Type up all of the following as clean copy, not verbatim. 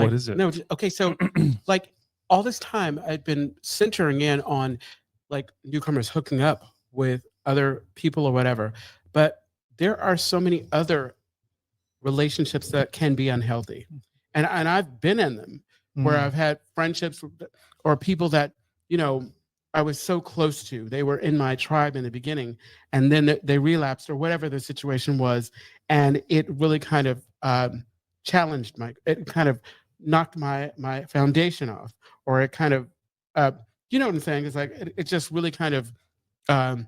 What is it? No, okay. So like all this time I'd been centering in on like newcomers hooking up with other people or whatever. But there are so many other relationships that can be unhealthy. And I've been in them where I've had friendships or people that, you know, I was so close to. They were in my tribe in the beginning, and then they relapsed or whatever the situation was. And it really kind of challenged it kind of knocked my foundation off, or it kind of, uh, you know what I'm saying? It's like, it just really kind of, um,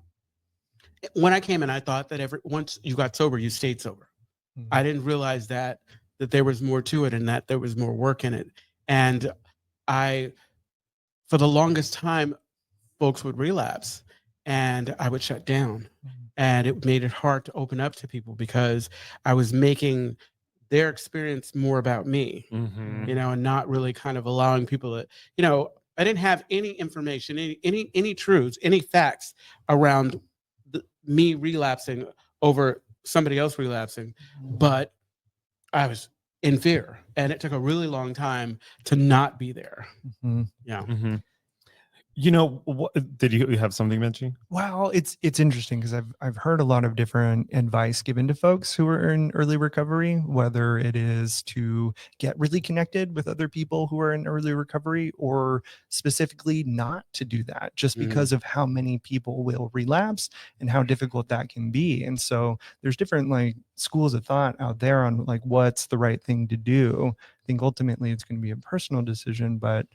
when I came in, I thought that once you got sober, you stayed sober. I didn't realize that there was more to it and that there was more work in it. And I, for the longest time, folks would relapse and I would shut down. And it made it hard to open up to people because I was making their experience more about me, you know, and not really kind of allowing people to, you know, I didn't have any information, any truths, any facts around me relapsing over somebody else relapsing, but I was in fear, and it took a really long time to not be there. Yeah. You know, did you have something, Benji? Well, it's interesting because I've heard a lot of different advice given to folks who are in early recovery, whether it is to get really connected with other people who are in early recovery, or specifically not to do that, just because of how many people will relapse and how difficult that can be. And so there's different like schools of thought out there on like what's the right thing to do. I think ultimately it's going to be a personal decision, but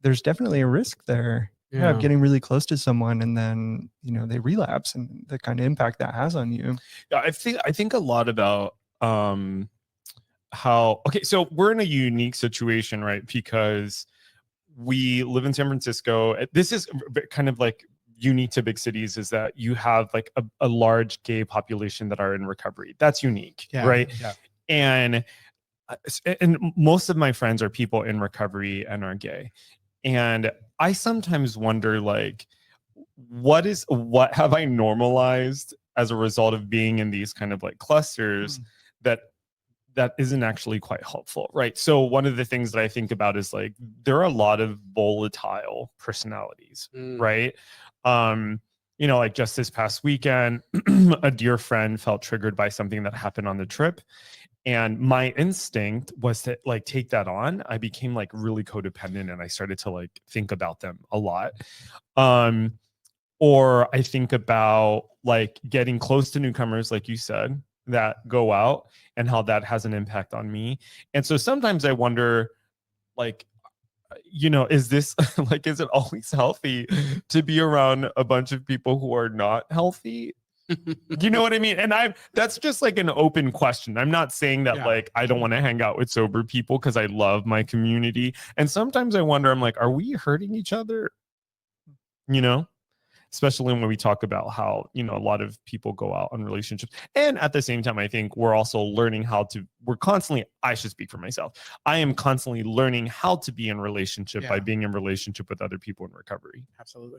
there's definitely a risk there. Yeah, of getting really close to someone and then, you know, they relapse and the kind of impact that has on you. Yeah, I think a lot about how, okay, so we're in a unique situation, right? Because we live in San Francisco. This is kind of like unique to big cities, is that you have like a large gay population that are in recovery. That's unique, right? Yeah. And most of my friends are people in recovery and are gay. And I sometimes wonder, like, what have I normalized as a result of being in these kind of like clusters that isn't actually quite helpful, right? So one of the things that I think about is like, there are a lot of volatile personalities, right? You know, like just this past weekend, a dear friend felt triggered by something that happened on the trip. And my instinct was to like take that on. I became like really codependent and I started to like think about them a lot. Or I think about like getting close to newcomers, like you said, that go out and how that has an impact on me. And so sometimes I wonder, like, you know, is this like, is it always healthy to be around a bunch of people who are not healthy? You know what I mean? And that's just like an open question. I'm not saying that like I don't want to hang out with sober people because I love my community. And sometimes I wonder, I'm like, are we hurting each other? You know, especially when we talk about how, you know, a lot of people go out on relationships. And at the same time, I think we're also learning I should speak for myself. I am constantly learning how to be in relationship by being in relationship with other people in recovery. Absolutely.